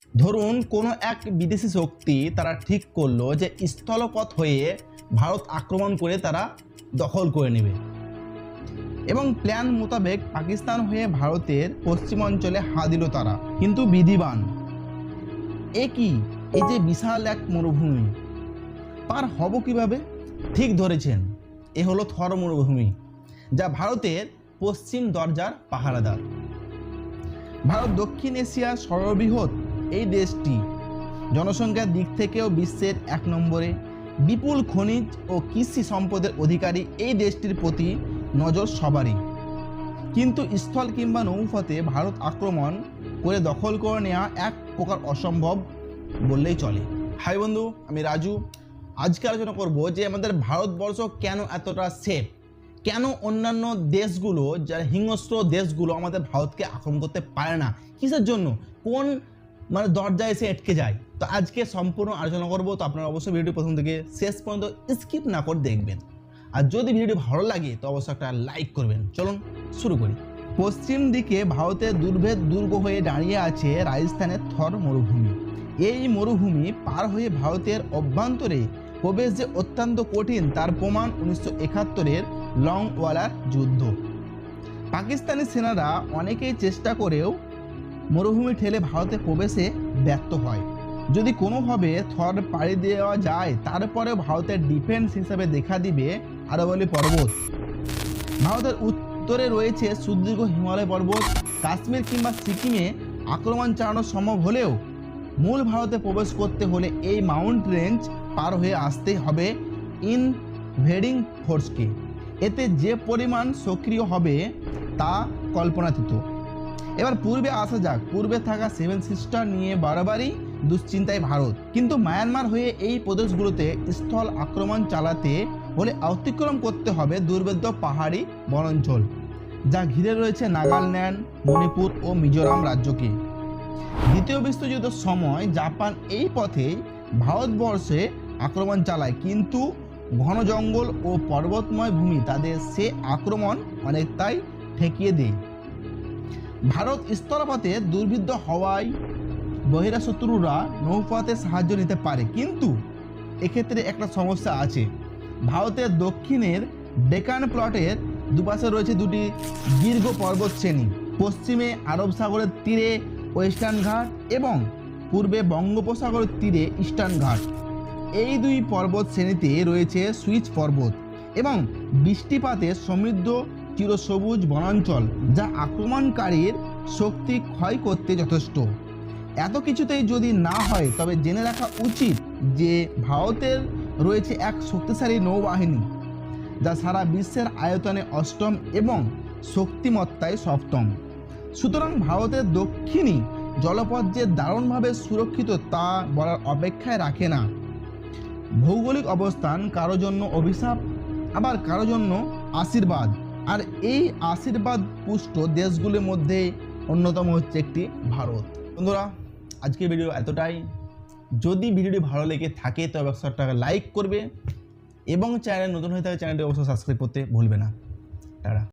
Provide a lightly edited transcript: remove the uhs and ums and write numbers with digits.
ধরুন কোনো এক বিদেশি শক্তি তারা ঠিক করলো যে স্থলপথ হয়ে ভারত আক্রমণ করে তারা দখল করে নেবে এবং প্ল্যান মোতাবেক পাকিস্তান হয়ে ভারতের পশ্চিমাঞ্চলে হাত দিল তারা। কিন্তু বিধিবান এই যে বিশাল এক মরুভূমি পার হব কিভাবে? ঠিক ধরেছেন, এ হলো থর মরুভূমি, যা ভারতের পশ্চিম দরজার পাহারাদার। ভারত দক্ষিণ এশিয়ার সর্ববৃহৎ এই দেশটি জনসংখ্যার দিক থেকেও বিশ্বের 1 নম্বরে। বিপুল খনিজ ও কৃষি সম্পদের অধিকারী এই দেশটির প্রতি নজর সবারই। কিন্তু স্থল কিংবা নৌপথে ভারত আক্রমণ করে দখল করে নেওয়া এক প্রকার অসম্ভব বললেই চলে। হাই বন্ধু, আমি রাজু। আজকে আলোচনা করব যে আমাদের ভারতবর্ষ কেন এতটা সেফ, কেন অন্যান্য দেশগুলো, যারা হিংস্র দেশগুলো আমাদের ভারতকে আক্রমণ করতে পারে না, কিসের জন্য, কোন দরজায় এসে আটকে যায়। তো আজকে সম্পূর্ণ আলোচনা করব। তো আপনারা অবশ্যই ভিডিওটি প্রথম থেকে শেষ পর্যন্ত স্কিপ না করে দেখবেন। আর যদি ভিডিওটি ভালো লাগে তো অবশ্যই একটা লাইক করবেন। চলুন শুরু করি। পশ্চিম দিকে ভারতের দুর্ভেদ দুর্গ হয়ে দাঁড়িয়ে আছে রাজস্থানের থর মরুভূমি। এই মরুভূমি পার হয়ে ভারতের অভ্যন্তরে প্রবেশ যে অত্যন্ত কঠিন তার প্রমাণ 1971-এর লংওয়ালার যুদ্ধ। পাকিস্তানি সেনারা অনেকেই চেষ্টা করেও মরুভূমি ঠেলে ভারতে প্রবেশে ব্যর্থ হয়। যদি কোনোভাবে থর পাড়ি দেওয়া যায় তারপরেও ভারতের ডিফেন্স হিসাবে দেখা দিবে আরাবল্লী পর্বত। ভারতের উত্তরে রয়েছে সুদীর্ঘ হিমালয় পর্বত। কাশ্মীর কিংবা সিকিমে আক্রমণ চালানো সম্ভব হলেও মূল ভারতে প্রবেশ করতে হলে এই মাউন্ট রেঞ্জ পার হয়ে আসতে হবে ইনভেডিং ফোর্সকে। এতে যে পরিমাণ সক্রিয় হবে তা কল্পনাতীত। এবার পূর্বে আসা যাক। পূর্বে থাকা 7 সিস্টার নিয়ে বারবারই দুশ্চিন্তায় ভারত। কিন্তু মায়ানমার হয়ে এই প্রদেশগুলোতে স্থল আক্রমণ চালাতে হলে অতিক্রম করতে হবে দুর্ভেদ্য পাহাড়ি বনাঞ্চল, যা ঘিরে রয়েছে নাগাল্যান্ড, মণিপুর ও মিজোরাম রাজ্যকে। দ্বিতীয় বিশ্বযুদ্ধের সময় জাপান এই পথেই ভারতবর্ষে আক্রমণ চালায়, কিন্তু ঘন জঙ্গল ও পর্বতময় ভূমি তাদের সে আক্রমণ অনেকটাই ঠেকিয়ে দেয়। ভারত স্থলপথে দুর্বিদ্ধ হওয়ায় বহিরাশত্রুরা নৌপথে সাহায্য নিতে পারে, কিন্তু এক্ষেত্রে একটা সমস্যা আছে। ভারতের দক্ষিণের ডেকান প্লটের দুপাশে রয়েছে দুটি দীর্ঘ পর্বত শ্রেণী। পশ্চিমে আরব সাগরের তীরে ওয়েস্টার্ন ঘাট এবং পূর্বে বঙ্গোপসাগরের তীরে ইস্টার্ন ঘাট। এই দুই পর্বত শ্রেণীতে রয়েছে সুইচ পর্বত এবং বৃষ্টিপাতে সমৃদ্ধ চিরসবুজ বনাঞ্চল, যা আক্রমণকারীর শক্তি ক্ষয় করতে যথেষ্ট। এত কিছুতেই যদি না হয় তবে জেনে রাখা উচিত যে ভারতের রয়েছে এক শক্তিশালী নৌবাহিনী, যা সারা বিশ্বের আয়তনে 8ম এবং শক্তিমত্তায় 7ম। সুতরাং ভারতের দক্ষিণী জলপথ যে দারুণভাবে সুরক্ষিত তা বলার অপেক্ষায় রাখে না। ভৌগোলিক অবস্থান কারো জন্য অভিশাপ, আবার কারো জন্য আশীর্বাদ। আর এই আশীর্বাদ পুষ্ট দেশগুলির মধ্যে অন্যতম হচ্ছে একটি ভারত। বন্ধুরা, আজকের ভিডিও এতটাই। যদি ভিডিওটি ভালো লেগে থাকে তবে অবশ্যই একটা লাইক করবে এবং চ্যানেল নতুন হয়ে থাকে চ্যানেলটি অবশ্যই সাবস্ক্রাইব করতে ভুলবে না। টাটা।